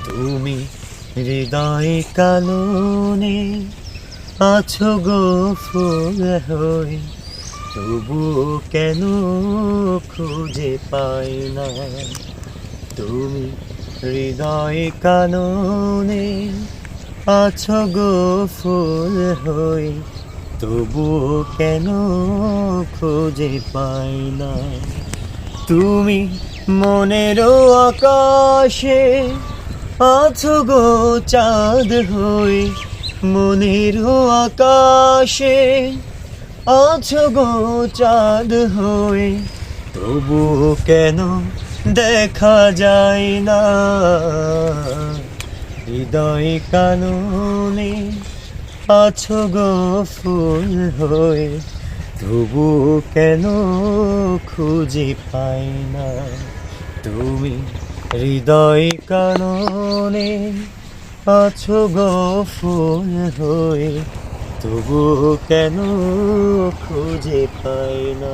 তুমি হৃদয় কাননে আছো গো ফুল হয়ে, তবু কেন খুঁজে পাই না। তুমি হৃদয় কাননে আছো গো ফুল হয়ে, তবু কেন খুঁজে পাই না। তুমি মনেরও আকাশে আছো গো চাঁদ হয়ে, মনেরও আকাশে আছো গো চাঁদ হয়ে, তবু কেন দেখা যায় না। হৃদয় কাননে আছো গো ফুল হয়ে, তবু কেন খুঁজে পাই না। তুমি হৃদয় কাননে আছো গো ফুল হয়ে, তবু কেন খুঁজে পাই না।